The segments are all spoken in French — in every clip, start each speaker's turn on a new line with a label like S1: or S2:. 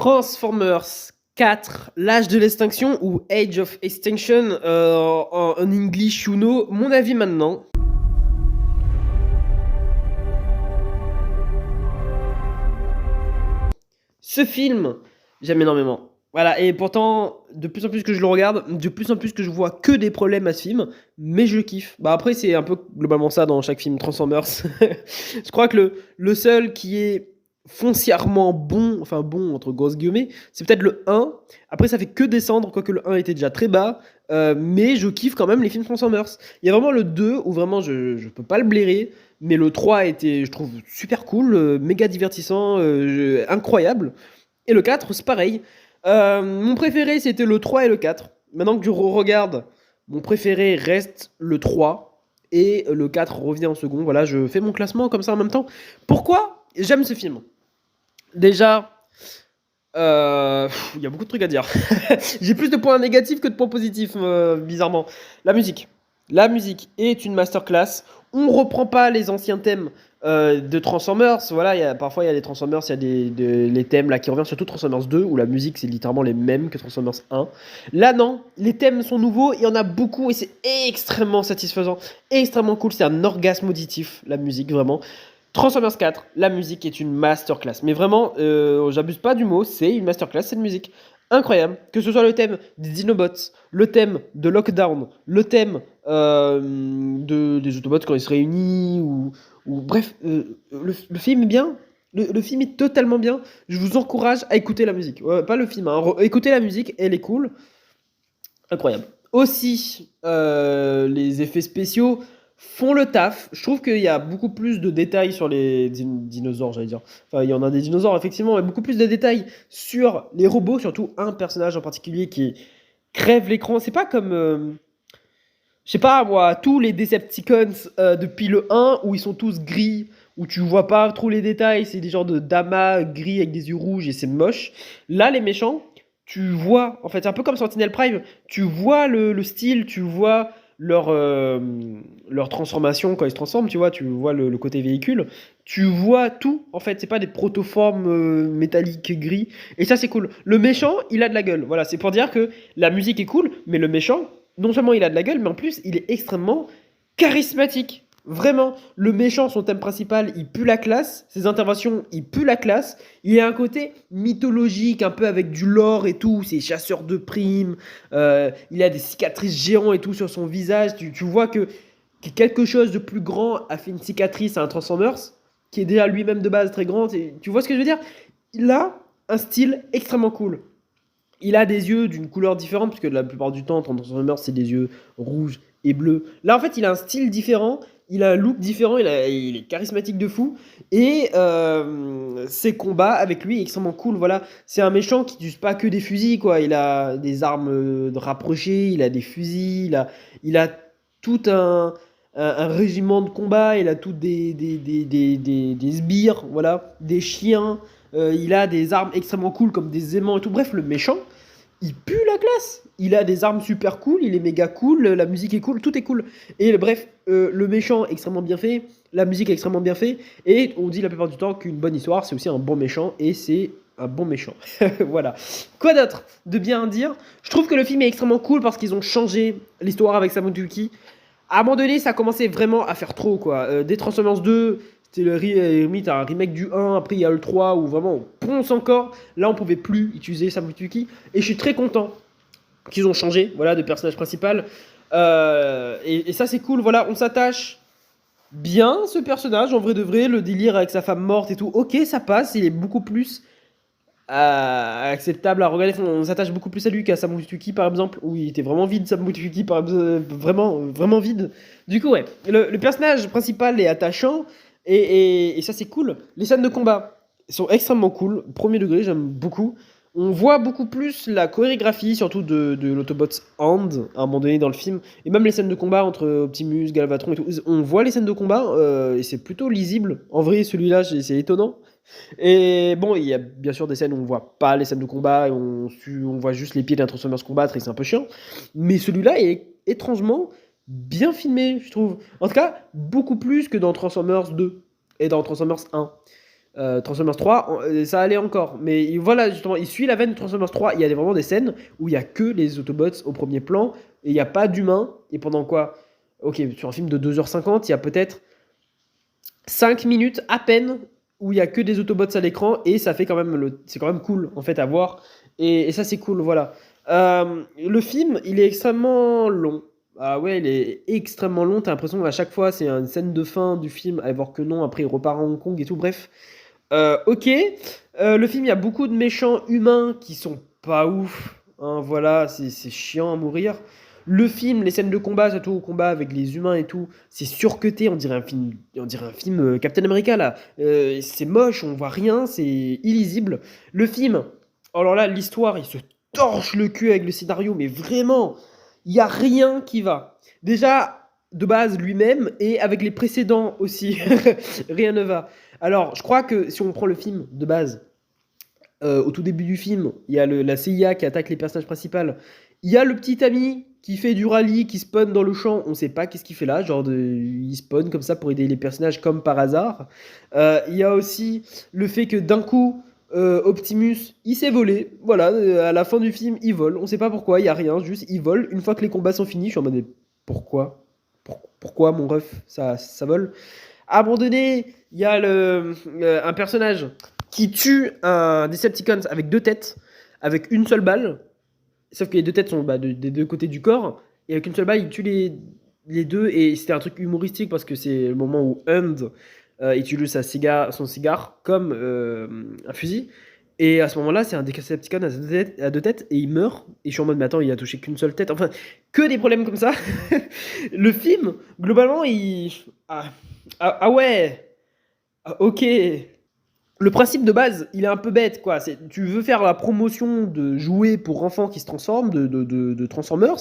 S1: Transformers 4, l'âge de l'extinction ou Age of Extinction en English, you know, mon avis maintenant. Ce film, j'aime énormément. Voilà, et pourtant, de plus en plus que je le regarde, de plus en plus que je vois que des problèmes à ce film, mais je le kiffe. Bah après, c'est un peu globalement ça dans chaque film Transformers. Je crois que le seul qui est foncièrement bon, enfin bon entre grosses guillemets, c'est peut-être le 1. Après, ça fait que descendre, quoique le 1 était déjà très bas. Mais je kiffe quand même les films Transformers. Il y a vraiment le 2 où vraiment je peux pas le blairer. Mais le 3 était, je trouve, super cool, méga divertissant, incroyable. Et le 4, c'est pareil. Mon préféré, c'était le 3 et le 4. Maintenant que je regarde, mon préféré reste le 3. Et le 4 revient en second. Voilà, je fais mon classement comme ça en même temps. Pourquoi j'aime ce film? Déjà, il y a beaucoup de trucs à dire. J'ai plus de points négatifs que de points positifs, bizarrement. La musique. La musique est une masterclass. On reprend pas les anciens thèmes de Transformers. Voilà, parfois il y a des Transformers, il y a les thèmes là qui reviennent, surtout Transformers 2, où la musique c'est littéralement les mêmes que Transformers 1. Là non, les thèmes sont nouveaux, il y en a beaucoup et c'est extrêmement satisfaisant, extrêmement cool. C'est un orgasme auditif, la musique, vraiment. Transformers 4, la musique est une masterclass. Mais vraiment, j'abuse pas du mot, c'est une masterclass, cette musique. Incroyable. Que ce soit le thème des Dinobots, le thème de Lockdown, le thème des Autobots quand ils se réunissent, ou bref, le film est bien. Le film est totalement bien. Je vous encourage à écouter la musique. Pas le film, hein. Écoutez la musique, elle est cool. Incroyable. Aussi, les effets spéciaux font le taf. Je trouve qu'il y a beaucoup plus de détails sur les dinosaures, j'allais dire. Enfin, il y en a des dinosaures, effectivement, mais beaucoup plus de détails sur les robots, surtout un personnage en particulier qui crève l'écran. C'est pas comme, je sais pas moi, tous les Decepticons depuis le 1 où ils sont tous gris, où tu vois pas trop les détails, c'est des genres de damas gris avec des yeux rouges et c'est moche. Là, les méchants, tu vois, en fait, c'est un peu comme Sentinel Prime, tu vois le style, tu vois leur transformation quand ils se transforment, tu vois, le côté véhicule, tu vois tout, en fait, c'est pas des protoformes métalliques gris, et ça c'est cool. Le méchant, il a de la gueule, voilà, c'est pour dire que la musique est cool, mais le méchant, non seulement il a de la gueule, mais en plus il est extrêmement charismatique. Vraiment, le méchant, son thème principal, il pue la classe. Ses interventions, il pue la classe. Il a un côté mythologique, un peu avec du lore et tout. C'est chasseur de primes. Il a des cicatrices géantes et tout sur son visage. Tu vois que quelque chose de plus grand a fait une cicatrice à un Transformers, qui est déjà lui-même de base très grand. Tu vois ce que je veux dire? Il a un style extrêmement cool. Il a des yeux d'une couleur différente, puisque la plupart du temps, Transformers, c'est des yeux rouges et bleus. Là, en fait, il a un style différent, il a un look différent, il est charismatique de fou. Et ses combats avec lui, extrêmement cool. Voilà, c'est un méchant qui n'use pas que des fusils, quoi. Il a des armes rapprochées, il a des fusils, il a tout un régiment de combat, il a tout des sbires, voilà, des chiens. Il a des armes extrêmement cool comme des aimants et tout. Bref, le méchant, il pue la classe. Il a des armes super cool, il est méga cool, la musique est cool, tout est cool. Et bref, le méchant extrêmement bien fait, la musique est extrêmement bien fait. Et on dit la plupart du temps qu'une bonne histoire, c'est aussi un bon méchant. Et c'est un bon méchant. Voilà. Quoi d'autre de bien à dire? Je trouve que le film est extrêmement cool parce qu'ils ont changé l'histoire avec Samothrace Yuki. À un moment donné, ça commençait vraiment à faire trop, quoi. Des Transformers 2, c'était limite un remake du 1, après il y a le 3 où vraiment on ponce encore. Là, on pouvait plus utiliser Samothrace Yuki. Et je suis très content qu'ils ont changé, voilà, de personnage principal. Et ça, c'est cool, voilà, on s'attache bien ce personnage, en vrai de vrai, le délire avec sa femme morte et tout. Ok, ça passe, il est beaucoup plus acceptable à regarder. On s'attache beaucoup plus à lui qu'à Samothrace Yuki par exemple, où il était vraiment vide. Samothrace Yuki par exemple, vraiment, vraiment vide. Du coup, ouais, le personnage principal est attachant et ça c'est cool. Les scènes de combat sont extrêmement cool, premier degré, j'aime beaucoup. On voit beaucoup plus la chorégraphie, surtout de l'Autobots Hand, à un moment donné dans le film, et même les scènes de combat entre Optimus, Galvatron et tout. On voit les scènes de combat, et c'est plutôt lisible. En vrai, celui-là, c'est étonnant. Et bon, il y a bien sûr des scènes où on voit pas les scènes de combat, et on voit juste les pieds d'un Transformers se combattre, et c'est un peu chiant. Mais celui-là est étrangement bien filmé, je trouve. En tout cas, beaucoup plus que dans Transformers 2 et dans Transformers 1. Transformers 3, ça allait encore. Mais voilà, justement, il suit la veine de Transformers 3. Il y a vraiment des scènes où il n'y a que les Autobots au premier plan et il n'y a pas d'humains. Et pendant quoi? Ok, sur un film de 2h50, il y a peut-être 5 minutes à peine où il n'y a que des Autobots à l'écran et ça fait quand même c'est quand même cool en fait à voir. Et ça, c'est cool, voilà. Le film, il est extrêmement long. Ah ouais, il est extrêmement long. T'as l'impression qu'à chaque fois, c'est une scène de fin du film, à voir que non, après il repart à Hong Kong et tout. Bref, ok. Le film, il y a beaucoup de méchants humains qui sont pas ouf. Hein, voilà, c'est chiant à mourir. Le film, les scènes de combat, surtout au combat avec les humains et tout, c'est surcuté. On dirait un film Captain America là. C'est moche, on voit rien, c'est illisible. Le film, alors là, l'histoire, il se torche le cul avec le scénario, mais vraiment, il y a rien qui va. Déjà, de base, lui-même et avec les précédents aussi, rien ne va. Alors, je crois que si on prend le film de base, au tout début du film, il y a la CIA qui attaque les personnages principaux. Il y a le petit ami qui fait du rallye, qui spawn dans le champ. On sait pas qu'est-ce qu'il fait là. Il spawn comme ça pour aider les personnages comme par hasard. Il y a aussi le fait que d'un coup, Optimus, il s'est volé. Voilà, à la fin du film, il vole. On sait pas pourquoi, il y a rien, juste il vole. Une fois que les combats sont finis, je suis en mode mais pourquoi? Pourquoi mon ref, ça vole? À un moment donné, il y a un personnage qui tue un Decepticon avec 2 têtes, avec une seule balle. Sauf que les 2 têtes sont des 2 côtés du corps. Et avec une seule balle, il tue les deux. Et c'était un truc humoristique parce que c'est le moment où Hund utilise son cigare comme un fusil. Et à ce moment-là, c'est un Decepticon à 2 têtes et il meurt. Et je suis en mode, mais attends, il a touché qu'une seule tête. Enfin, que des problèmes comme ça. Le film, globalement, il. Ah ouais, ok. Le principe de base, il est un peu bête, quoi. Tu veux faire la promotion de jouets pour enfants qui se transforment, de Transformers,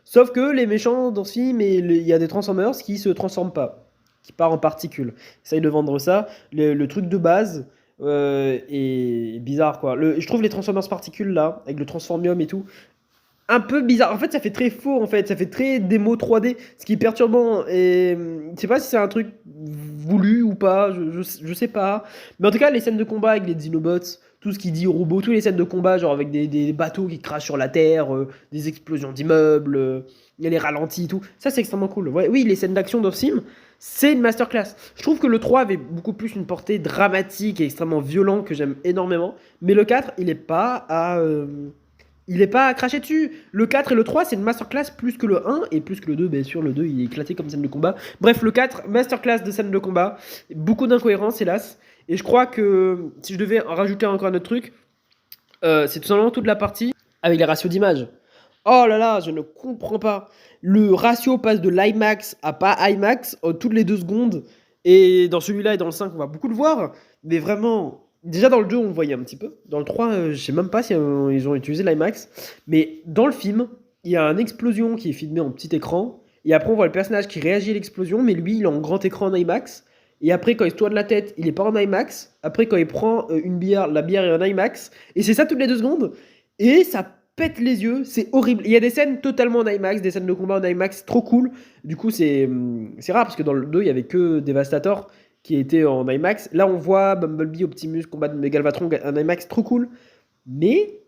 S1: sauf que les méchants dans ce film, il y a des Transformers qui se transforment pas, qui partent en particules. Essaye de vendre ça. Le truc de base est bizarre, quoi. Je trouve les Transformers particules, là, avec le Transformium et tout, un peu bizarre. En fait, ça fait très faux, en fait. Ça fait très démo 3D, ce qui est perturbant. Et je sais pas si c'est un truc voulu ou pas, je sais pas. Mais en tout cas, les scènes de combat avec les Dinobots, tout ce qui dit robot, toutes les scènes de combat, genre avec des bateaux qui crachent sur la terre, des explosions d'immeubles, il y a les ralentis, tout. Ça, c'est extrêmement cool. Ouais, oui, les scènes d'action dans ce film, c'est une masterclass. Je trouve que le 3 avait beaucoup plus une portée dramatique et extrêmement violent que j'aime énormément. Mais le 4, il est pas à cracher dessus. Le 4 et le 3, c'est une masterclass plus que le 1 et plus que le 2. Bien sûr, le 2, il est éclaté comme scène de combat. Bref, le 4, masterclass de scène de combat. Beaucoup d'incohérences, hélas. Et je crois que si je devais en rajouter encore un autre truc, c'est tout simplement toute la partie avec les ratios d'image. Oh là là, je ne comprends pas. Le ratio passe de l'IMAX à pas IMAX toutes les 2 secondes. Et dans celui-là et dans le 5, on va beaucoup le voir. Mais vraiment, déjà dans le 2, on le voyait un petit peu. Dans le 3, je sais même pas si ils ont utilisé l'IMAX. Mais dans le film, il y a une explosion qui est filmée en petit écran. Et après, on voit le personnage qui réagit à l'explosion. Mais lui, il est en grand écran en IMAX. Et après, quand il se tourne la tête, il est pas en IMAX. Après, quand il prend une bière, la bière est en IMAX. Et c'est ça toutes les 2 secondes. Et ça pète les yeux, c'est horrible. Il y a des scènes totalement en IMAX, des scènes de combat en IMAX, trop cool. Du coup, c'est rare parce que dans le 2, il y avait que Devastator qui était en IMAX. Là, on voit Bumblebee, Optimus, combat de Galvatron en IMAX, trop cool. Mais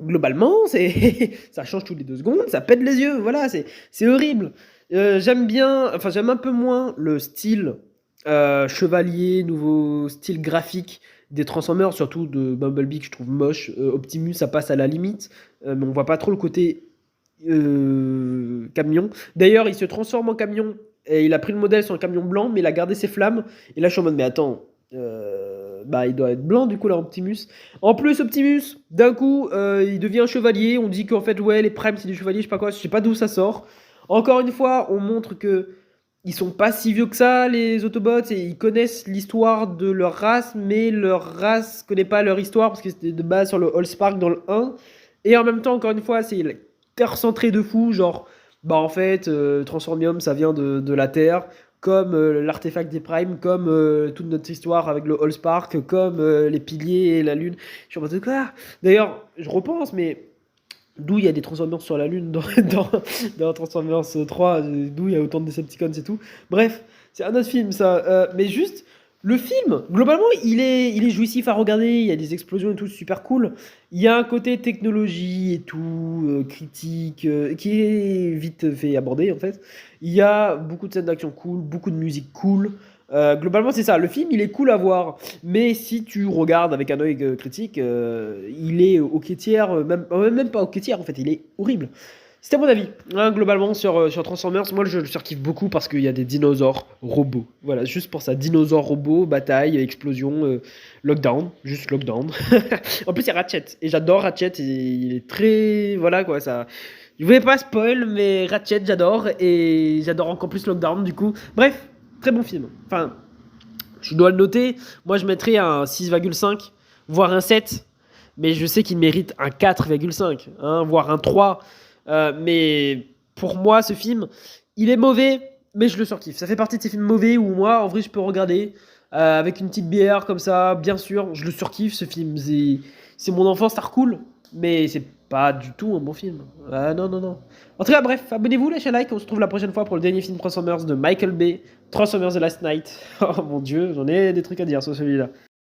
S1: globalement, ça change toutes les 2 secondes, ça pète les yeux. Voilà, c'est horrible. J'aime un peu moins le style chevalier, nouveau style graphique des Transformers, surtout de Bumblebee que je trouve moche. Optimus, ça passe à la limite, mais on voit pas trop le côté camion. D'ailleurs, il se transforme en camion et il a pris le modèle sur un camion blanc, mais il a gardé ses flammes. Et là, je suis en mode, mais attends, il doit être blanc du coup là, Optimus. En plus, Optimus, d'un coup, il devient un chevalier. On dit qu'en fait, ouais, les Primes c'est des chevaliers, je sais pas quoi, je sais pas d'où ça sort. Encore une fois, on montre que ils sont pas si vieux que ça, les Autobots, et ils connaissent l'histoire de leur race, mais leur race connaît pas leur histoire parce que c'était de base sur le Allspark dans le 1. Et en même temps, encore une fois, c'est terre centrée de fou, genre, en fait, Transformium, ça vient de la Terre, comme l'artefact des Primes, comme toute notre histoire avec le Allspark, comme les piliers et la Lune. Je suis en mode de quoi? D'ailleurs, je repense, mais d'où il y a des Transformers sur la Lune dans Transformers 3, d'où il y a autant de Decepticons et tout. Bref, c'est un autre film ça. Mais juste, Le film, globalement, il est jouissif à regarder. Il y a des explosions et tout, super cool. Il y a un côté technologie et tout, critique, qui est vite fait aborder en fait. Il y a beaucoup de scènes d'action cool, beaucoup de musique cool. Globalement, c'est ça. Le film, il est cool à voir. Mais si tu regardes avec un œil critique, il est au tiers, même pas au tiers en fait. Il est horrible. C'était mon avis, hein, globalement, sur Transformers. Moi, je le surkiffe beaucoup parce qu'il y a des dinosaures robots. Voilà, juste pour ça. Dinosaures robots, bataille, explosion, lockdown. Juste lockdown. En plus, il y a Ratchet. Et j'adore Ratchet. Et il est très. Voilà, quoi, ça. Je voulais pas spoil, mais Ratchet, j'adore. Et j'adore encore plus Lockdown, du coup. Bref, très bon film. Enfin, je dois le noter. Moi, je mettrais un 6,5, voire un 7. Mais je sais qu'il mérite un 4,5, hein, voire un 3. Mais pour moi, ce film, il est mauvais, mais je le surkiffe. Ça fait partie de ces films mauvais où moi, en vrai, je peux regarder avec une petite bière comme ça, bien sûr. Je le surkiffe, ce film. C'est mon enfance, ça cool. Mais c'est pas du tout un bon film. Ah non, non, non. En tout cas, bref, abonnez-vous, lâchez un like. On se retrouve la prochaine fois pour le dernier film Transformers de Michael Bay, Transformers The Last Night. Oh mon dieu, j'en ai des trucs à dire sur celui-là.